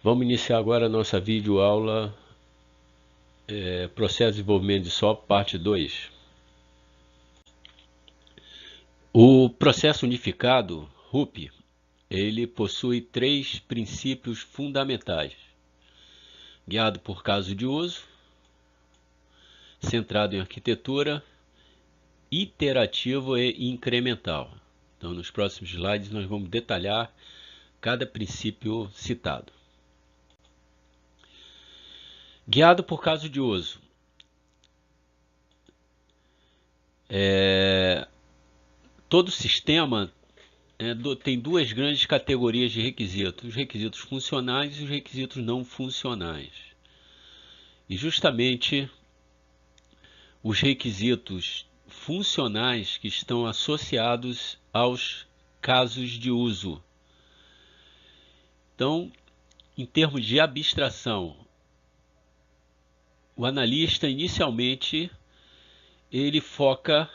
Vamos iniciar agora a nossa videoaula Processo de Desenvolvimento de Software, parte 2. O processo unificado, RUP, ele possui três princípios fundamentais: guiado por caso de uso, centrado em arquitetura, iterativo e incremental. Então, nos próximos slides, nós vamos detalhar cada princípio citado. Guiado por caso de uso. Todo sistema tem duas grandes categorias de requisitos: os requisitos funcionais e os requisitos não funcionais. E justamente os requisitos funcionais que estão associados aos casos de uso. Então, em termos de abstração, o analista inicialmente ele foca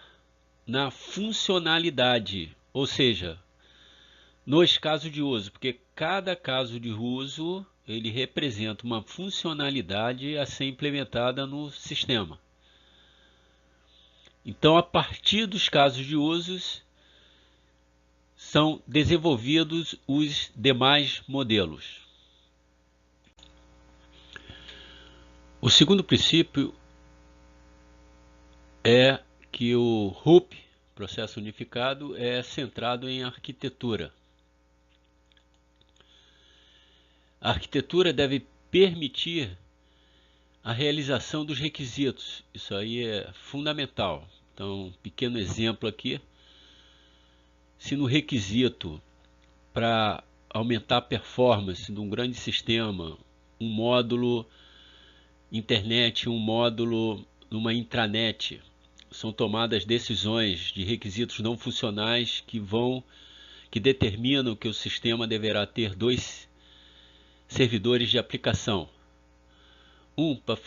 na funcionalidade, ou seja, nos casos de uso, porque cada caso de uso ele representa uma funcionalidade a ser implementada no sistema. Então, a partir dos casos de usos, são desenvolvidos os demais modelos. O segundo princípio é que o RUP, processo unificado, é centrado em arquitetura. A arquitetura deve permitir a realização dos requisitos. Isso aí é fundamental. Então, um pequeno exemplo aqui. Se no requisito para aumentar a performance de um grande sistema, um módulo internet, um módulo numa intranet, são tomadas decisões de requisitos não funcionais que determinam que o sistema deverá ter dois servidores de aplicação. Um para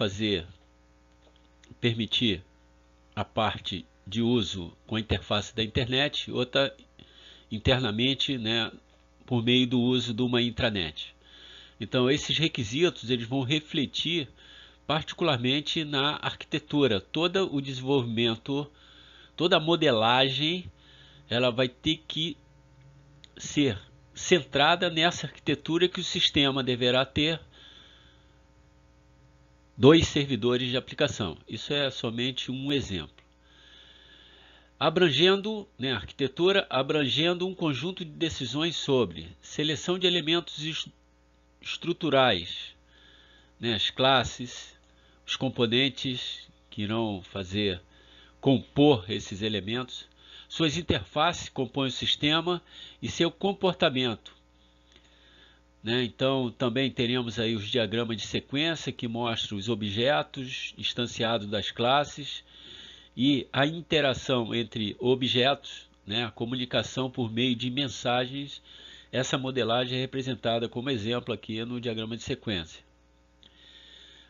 permitir a parte de uso com a interface da internet, outra internamente, por meio do uso de uma intranet. Então, esses requisitos eles vão refletir particularmente na arquitetura. Todo o desenvolvimento, toda a modelagem, ela vai ter que ser centrada nessa arquitetura que o sistema deverá ter dois servidores de aplicação. Isso é somente um exemplo. Abrangendo, a arquitetura abrangendo um conjunto de decisões sobre seleção de elementos estruturais, as classes, os componentes que irão compor esses elementos, suas interfaces que compõem o sistema e seu comportamento. Então, também teremos aí os diagramas de sequência que mostram os objetos instanciados das classes e a interação entre objetos, a comunicação por meio de mensagens. Essa modelagem é representada como exemplo aqui no diagrama de sequência.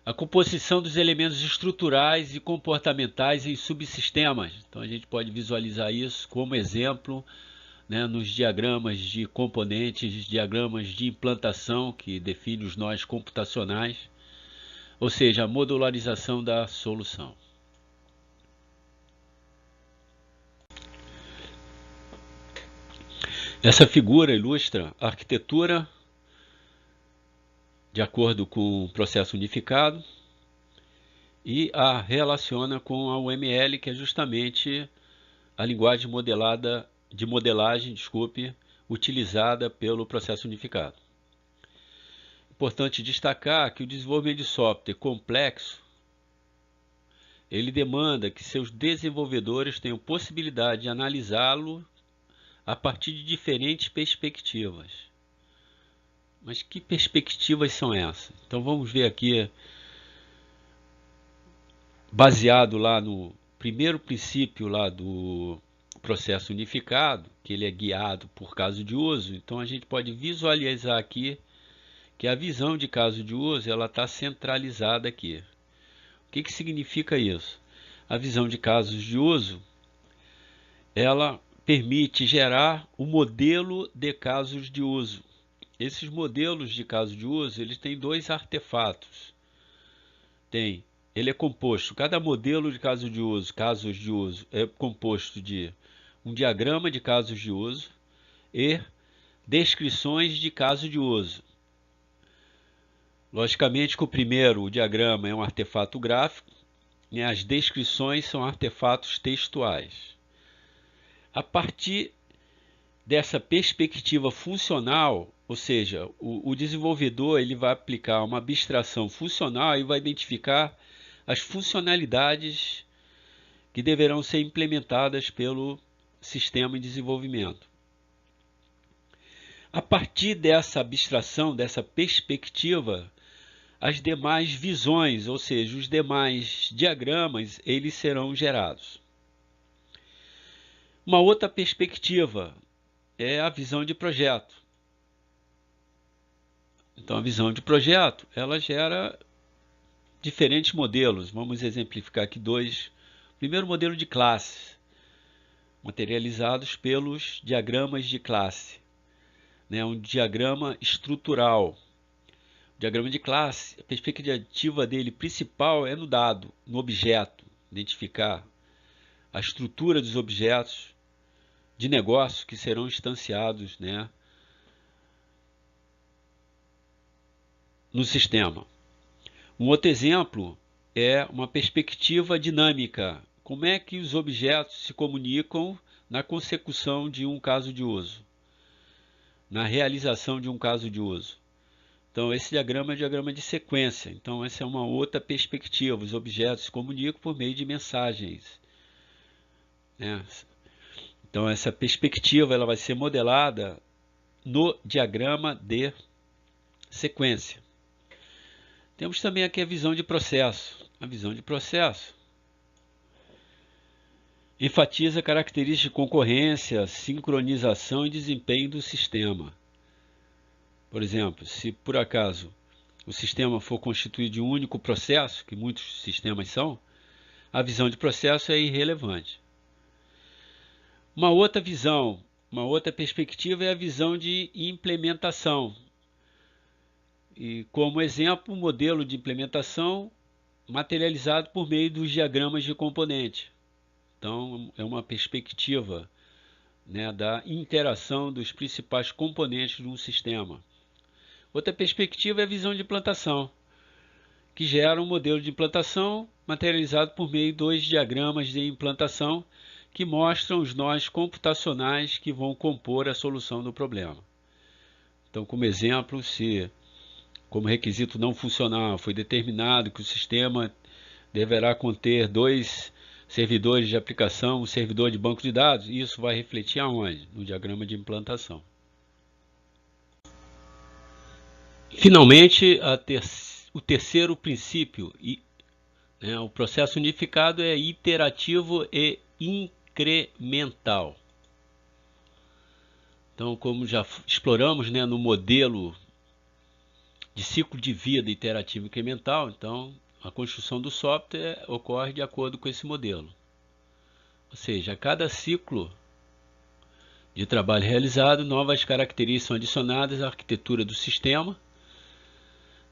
A composição dos elementos estruturais e comportamentais em subsistemas. Então a gente pode visualizar isso como exemplo nos diagramas de componentes, diagramas de implantação que define os nós computacionais, ou seja, a modularização da solução. Essa figura ilustra a arquitetura de acordo com o processo unificado e a relaciona com a UML, que é justamente a linguagem de modelagem, utilizada pelo processo unificado. Importante destacar que o desenvolvimento de software complexo ele demanda que seus desenvolvedores tenham possibilidade de analisá-lo a partir de diferentes perspectivas. Mas que perspectivas são essas? Então vamos ver aqui, baseado lá no primeiro princípio lá do processo unificado, que ele é guiado por caso de uso. Então a gente pode visualizar aqui que a visão de caso de uso ela está centralizada aqui. O que significa isso? A visão de casos de uso ela permite gerar o modelo de casos de uso. esses modelos de caso de uso, eles têm dois artefatos. Ele é composto, cada modelo de casos de uso, é composto de um diagrama de casos de uso e descrições de caso de uso. Logicamente que o primeiro, o diagrama, é um artefato gráfico, e as descrições são artefatos textuais. A partir dessa perspectiva funcional, ou seja, o desenvolvedor ele vai aplicar uma abstração funcional e vai identificar as funcionalidades que deverão ser implementadas pelo sistema em desenvolvimento. A partir dessa abstração, dessa perspectiva, as demais visões, ou seja, os demais diagramas, eles serão gerados. Uma outra perspectiva é a visão de projeto. Então, a visão de projeto, ela gera diferentes modelos. Vamos exemplificar aqui dois. Primeiro, modelo de classes, materializados pelos diagramas de classe. Um diagrama estrutural. O diagrama de classe, a perspectiva dele principal é no dado, no objeto, identificar a estrutura dos objetos de negócio que serão instanciados, no sistema. Um outro exemplo é uma perspectiva dinâmica. Como é que os objetos se comunicam na consecução de um caso de uso, na realização de um caso de uso. Então, esse diagrama é um diagrama de sequência. Então, essa é uma outra perspectiva. Os objetos se comunicam por meio de mensagens. Então, essa perspectiva ela vai ser modelada no diagrama de sequência. Temos também aqui a visão de processo. A visão de processo enfatiza características de concorrência, sincronização e desempenho do sistema. Por exemplo, se por acaso o sistema for constituído de um único processo, que muitos sistemas são, a visão de processo é irrelevante. Uma outra visão, uma outra perspectiva é a visão de implementação. E como exemplo, o modelo de implementação materializado por meio dos diagramas de componente. Então, é uma perspectiva da interação dos principais componentes de um sistema. Outra perspectiva é a visão de implantação, que gera um modelo de implantação materializado por meio dos diagramas de implantação que mostram os nós computacionais que vão compor a solução do problema. Então, como exemplo, se como requisito não funcional foi determinado que o sistema deverá conter 2 servidores de aplicação, um servidor de banco de dados, isso vai refletir aonde? No diagrama de implantação. Finalmente, o terceiro princípio, o processo unificado é iterativo e incremental. Então, como já exploramos no modelo de ciclo de vida iterativo e incremental, então a construção do software ocorre de acordo com esse modelo. Ou seja, a cada ciclo de trabalho realizado, novas características são adicionadas à arquitetura do sistema,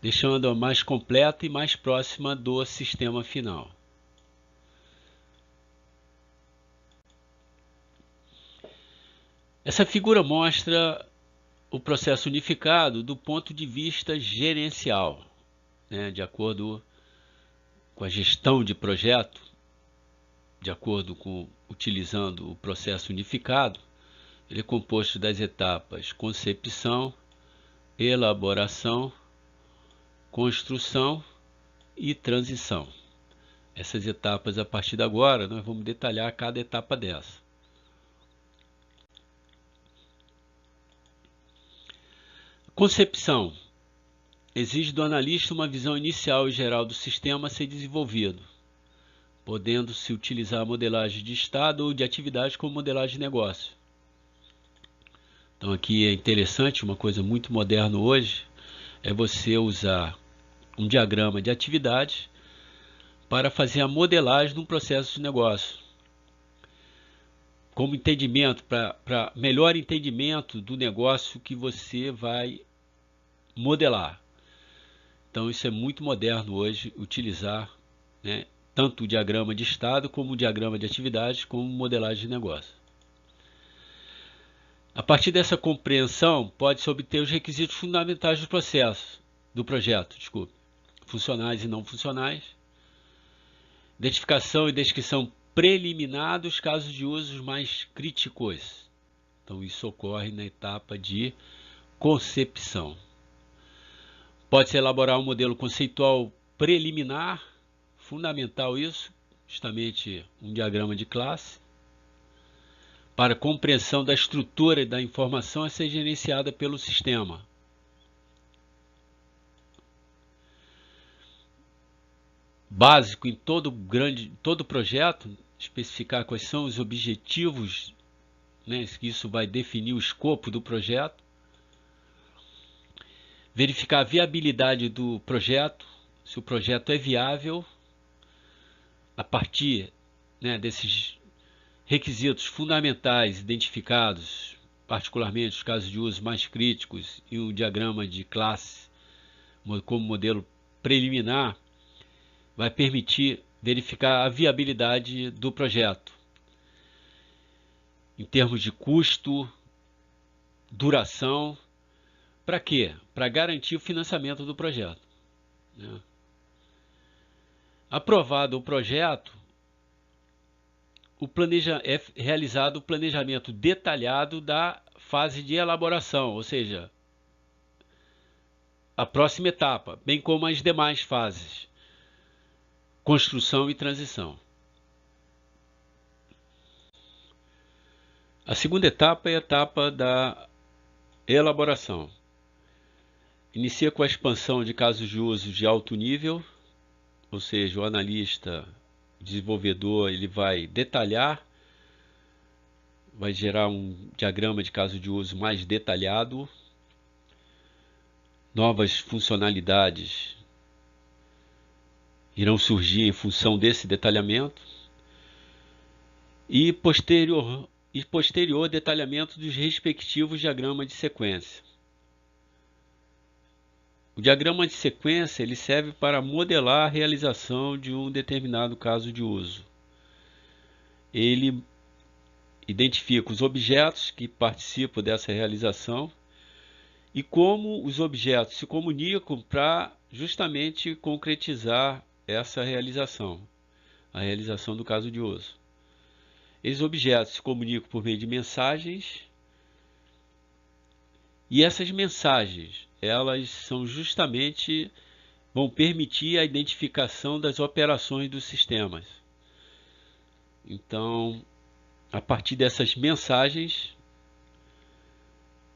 deixando-a mais completa e mais próxima do sistema final. Essa figura mostra o processo unificado do ponto de vista gerencial, de acordo com a gestão de projeto, de acordo com utilizando o processo unificado. Ele é composto das etapas concepção, elaboração, construção e transição. Essas etapas, a partir de agora, nós vamos detalhar cada etapa dessa. Concepção exige do analista uma visão inicial e geral do sistema a ser desenvolvido, podendo-se utilizar a modelagem de estado ou de atividade como modelagem de negócio. Então aqui é interessante, uma coisa muito moderna hoje, é você usar um diagrama de atividade para fazer a modelagem de um processo de negócio. Como entendimento, para melhor entendimento do negócio que você vai modelar. Então isso é muito moderno hoje, utilizar, né, tanto o diagrama de estado como o diagrama de atividades como modelagem de negócio. A partir dessa compreensão, pode-se obter os requisitos fundamentais do projeto, funcionais e não funcionais, identificação e descrição preliminar dos casos de usos mais críticos. Então isso ocorre na etapa de concepção. Pode-se elaborar um modelo conceitual preliminar, fundamental isso, justamente um diagrama de classe, para compreensão da estrutura e da informação a ser gerenciada pelo sistema. Básico em todo projeto, especificar quais são os objetivos, né, isso vai definir o escopo do projeto. Verificar a viabilidade do projeto, se o projeto é viável, a partir, né, desses requisitos fundamentais identificados, particularmente os casos de uso mais críticos e o diagrama de classe como modelo preliminar, vai permitir verificar a viabilidade do projeto em termos de custo, duração. Para quê? Para garantir o financiamento do projeto, né? Aprovado o projeto, é realizado o planejamento detalhado da fase de elaboração, ou seja, a próxima etapa, bem como as demais fases, construção e transição. A segunda etapa é a etapa da elaboração. Inicia com a expansão de casos de uso de alto nível, ou seja, o analista, desenvolvedor, ele vai detalhar, vai gerar um diagrama de caso de uso mais detalhado, novas funcionalidades irão surgir em função desse detalhamento e posterior detalhamento dos respectivos diagramas de sequência. O diagrama de sequência ele serve para modelar a realização de um determinado caso de uso. Ele identifica os objetos que participam dessa realização e como os objetos se comunicam para justamente concretizar essa realização, a realização do caso de uso. Esses objetos se comunicam por meio de mensagens e essas mensagens, elas são justamente, vão permitir a identificação das operações dos sistemas. Então, a partir dessas mensagens,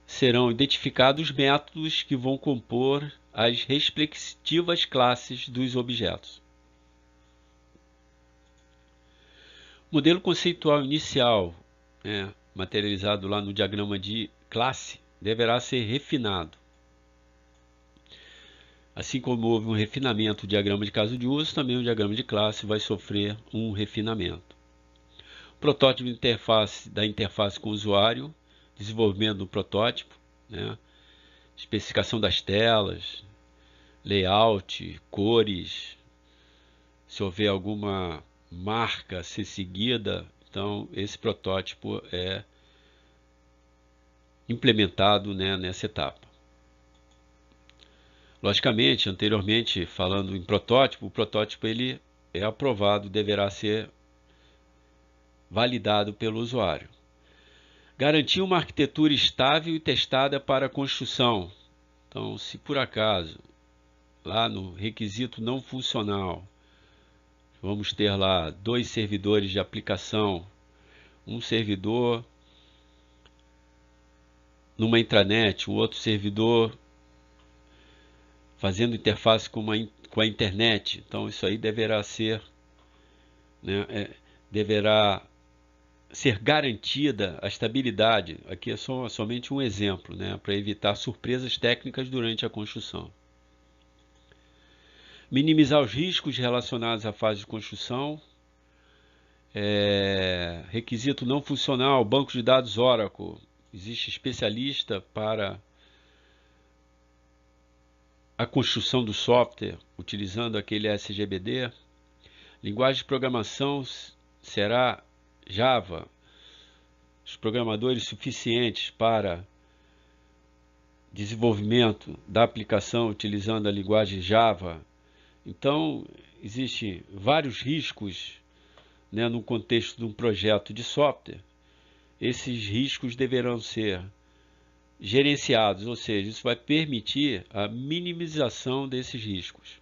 serão identificados métodos que vão compor as respectivas classes dos objetos. O modelo conceitual inicial, materializado lá no diagrama de classe, deverá ser refinado. Assim como houve um refinamento do diagrama de caso de uso, também o diagrama de classe vai sofrer um refinamento. Protótipo da interface com o usuário, desenvolvimento do protótipo, especificação das telas, layout, cores, se houver alguma marca a ser seguida, então esse protótipo é implementado, nessa etapa. Logicamente, anteriormente, falando em protótipo, o protótipo ele é aprovado, deverá ser validado pelo usuário. Garantir uma arquitetura estável e testada para a construção. Então, se por acaso, lá no requisito não funcional, vamos ter lá 2 servidores de aplicação, um servidor numa intranet, um outro servidor fazendo interface com a internet. Então isso aí deverá ser, deverá ser garantida a estabilidade. Aqui é somente um exemplo, para evitar surpresas técnicas durante a construção. Minimizar os riscos relacionados à fase de construção. Requisito não funcional, banco de dados Oracle. Existe especialista para a construção do software utilizando aquele SGBD. Linguagem de programação será Java. Os programadores suficientes para desenvolvimento da aplicação utilizando a linguagem Java. Então, existem vários riscos, né, no contexto de um projeto de software. Esses riscos deverão ser gerenciados, ou seja, isso vai permitir a minimização desses riscos.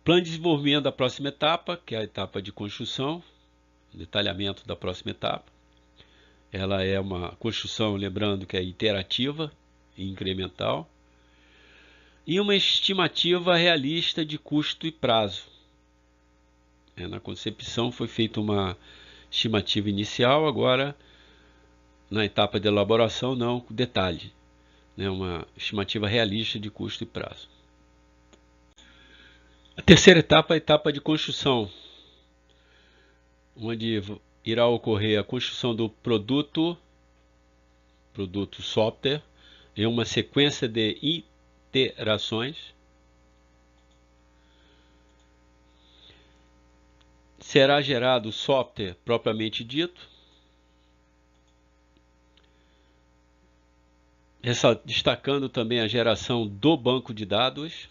Plano de desenvolvimento da próxima etapa, que é a etapa de construção, detalhamento da próxima etapa. Ela é uma construção, lembrando que é iterativa e incremental. E uma estimativa realista de custo e prazo. Na concepção foi feita uma estimativa inicial, agora na etapa de elaboração não, detalhe. Uma estimativa realista de custo e prazo. A terceira etapa é a etapa de construção, onde irá ocorrer a construção do produto software, em uma sequência de iterações. Será gerado o software propriamente dito, destacando também a geração do banco de dados.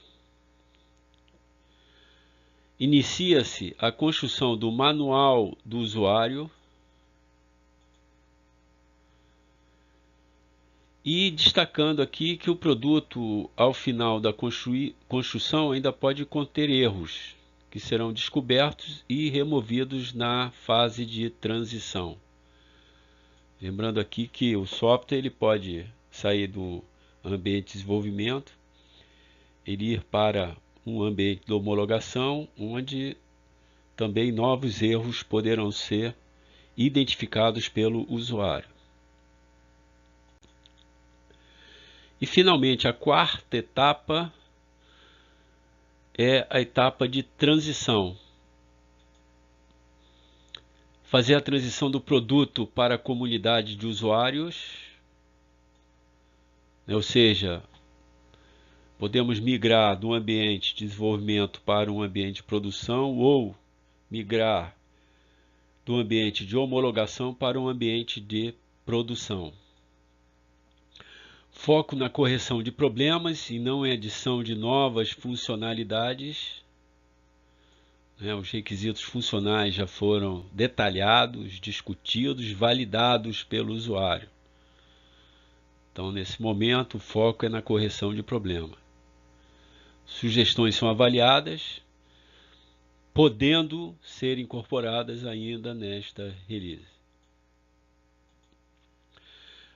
Inicia-se a construção do manual do usuário e destacando aqui que o produto, ao final da construção, ainda pode conter erros que serão descobertos e removidos na fase de transição. Lembrando aqui que o software ele pode sair do ambiente de desenvolvimento, ele ir para um ambiente de homologação, onde também novos erros poderão ser identificados pelo usuário. E finalmente, a quarta etapa é a etapa de transição. Fazer a transição do produto para a comunidade de usuários, ou seja, podemos migrar do ambiente de desenvolvimento para um ambiente de produção ou migrar do ambiente de homologação para um ambiente de produção. Foco na correção de problemas e não em adição de novas funcionalidades. Os requisitos funcionais já foram detalhados, discutidos, validados pelo usuário. Então, nesse momento, o foco é na correção de problema. Sugestões são avaliadas, podendo ser incorporadas ainda nesta release.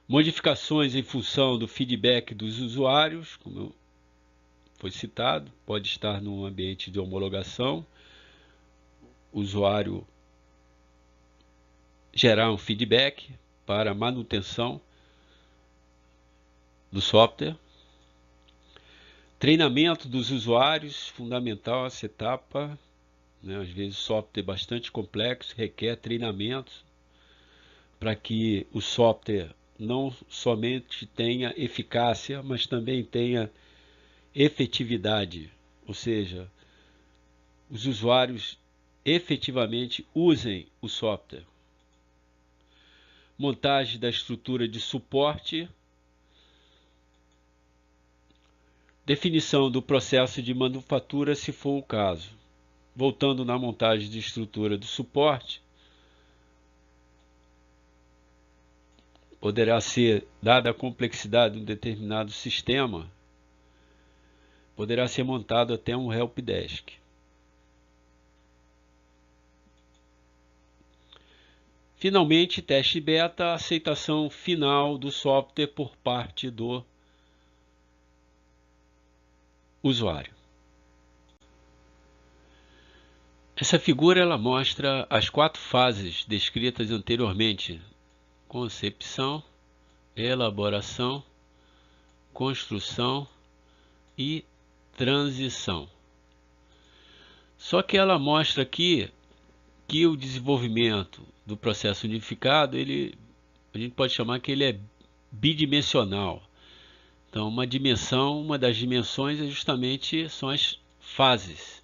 Modificações em função do feedback dos usuários, como foi citado, pode estar no ambiente de homologação. O usuário gerar um feedback para manutenção do software. Treinamento dos usuários, fundamental essa etapa. Às vezes o software é bastante complexo, requer treinamentos para que o software não somente tenha eficácia, mas também tenha efetividade, ou seja, os usuários efetivamente usem o software. Montagem da estrutura de suporte. Definição do processo de manufatura, se for o caso. Voltando na montagem de estrutura do suporte, poderá ser, dada a complexidade de um determinado sistema, poderá ser montado até um helpdesk. Finalmente, teste beta, aceitação final do software por parte do usuário. Essa figura ela mostra as 4 fases descritas anteriormente: concepção, elaboração, construção e transição. Só que ela mostra aqui que o desenvolvimento do processo unificado, a gente pode chamar que ele é bidimensional. Então, uma das dimensões são as fases,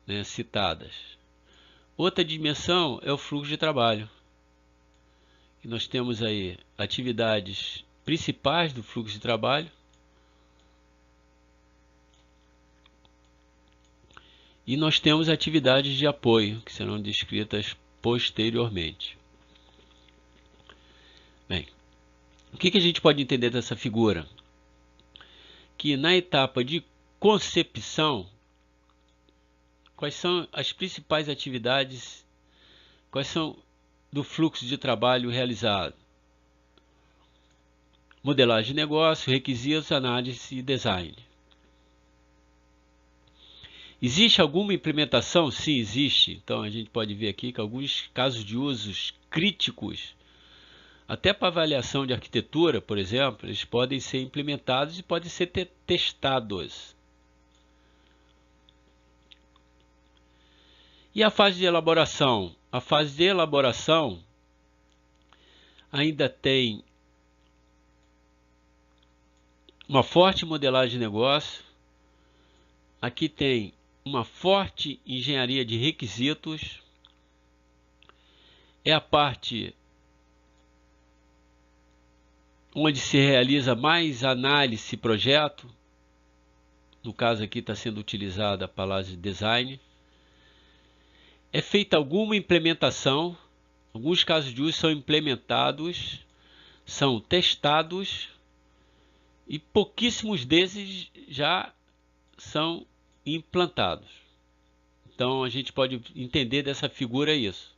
né, citadas. Outra dimensão é o fluxo de trabalho. E nós temos aí atividades principais do fluxo de trabalho e nós temos atividades de apoio, que serão descritas posteriormente. Bem, o que a gente pode entender dessa figura? Que na etapa de concepção, quais são as principais atividades, quais são do fluxo de trabalho realizado? Modelagem de negócio, requisitos, análise e design. Existe alguma implementação? Sim, existe. Então a gente pode ver aqui que alguns casos de usos críticos, até para avaliação de arquitetura, por exemplo, eles podem ser implementados e podem ser testados. E a fase de elaboração? A fase de elaboração ainda tem uma forte modelagem de negócio. Aqui tem uma forte engenharia de requisitos. É a parte onde se realiza mais análise projeto. No caso aqui está sendo utilizada a palavra design. É feita alguma implementação. Alguns casos de uso são implementados, são testados e pouquíssimos desses já são implantados. Então a gente pode entender dessa figura isso.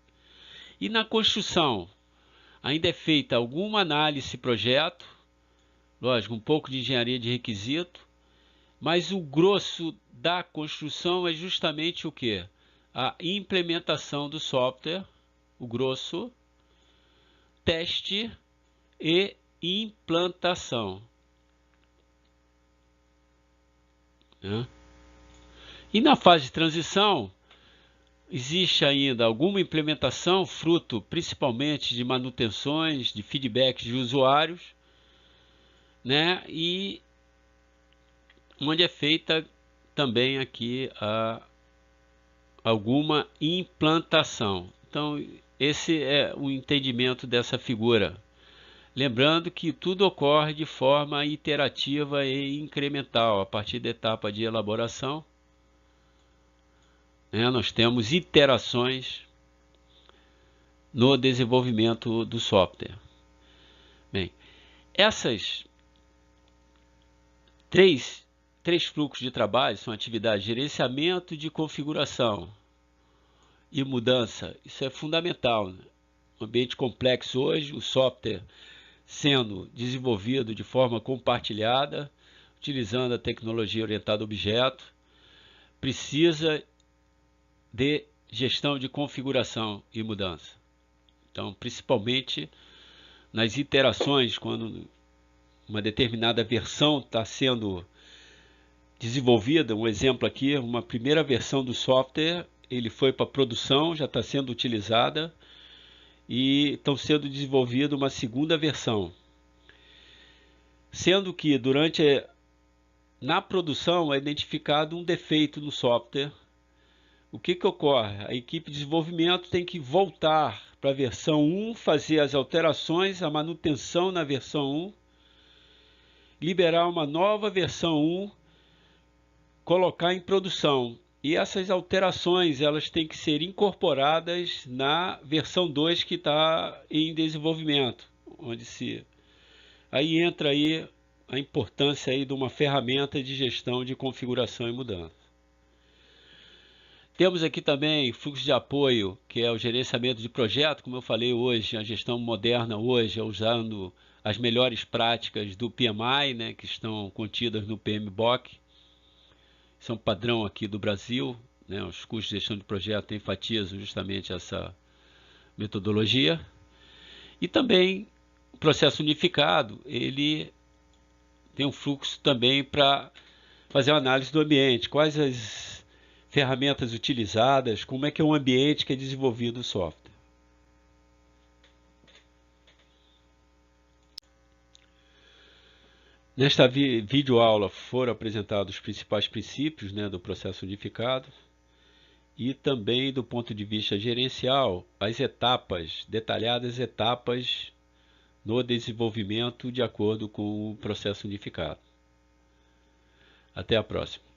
E na construção, ainda é feita alguma análise projeto, lógico, um pouco de engenharia de requisito, mas o grosso da construção é justamente o que? A implementação do software, o grosso, teste e implantação. E na fase de transição, existe ainda alguma implementação, fruto principalmente de manutenções, de feedbacks de usuários, né? E onde é feita também aqui alguma implantação. Então, esse é o entendimento dessa figura. Lembrando que tudo ocorre de forma iterativa e incremental, a partir da etapa de elaboração. Nós temos iterações no desenvolvimento do software. Bem, essas três fluxos de trabalho são atividades de gerenciamento de configuração e mudança. Isso é fundamental, né? Um ambiente complexo hoje, o software sendo desenvolvido de forma compartilhada, utilizando a tecnologia orientada a objeto, precisa de gestão de configuração e mudança. Então, principalmente nas iterações, quando uma determinada versão está sendo desenvolvida, um exemplo aqui, uma primeira versão do software, ele foi para produção, já está sendo utilizada e estão sendo desenvolvida uma segunda versão. Sendo que na produção é identificado um defeito no software. O que ocorre? A equipe de desenvolvimento tem que voltar para a versão 1, fazer as alterações, a manutenção na versão 1, liberar uma nova versão 1, colocar em produção. E essas alterações elas têm que ser incorporadas na versão 2 que está em desenvolvimento, aí entra aí a importância aí de uma ferramenta de gestão de configuração e mudança. Temos aqui também fluxo de apoio, que é o gerenciamento de projeto, como eu falei hoje, a gestão moderna hoje é usando as melhores práticas do PMI, né, que estão contidas no PMBOK. São padrão aqui do Brasil, né? Os cursos de gestão de projeto enfatizam justamente essa metodologia. E também o processo unificado, ele tem um fluxo também para fazer uma análise do ambiente, quais as ferramentas utilizadas, como é que é o ambiente que é desenvolvido o software. Nesta videoaula foram apresentados os principais princípios, né, do processo unificado e também do ponto de vista gerencial, as etapas, detalhadas etapas no desenvolvimento de acordo com o processo unificado. Até a próxima.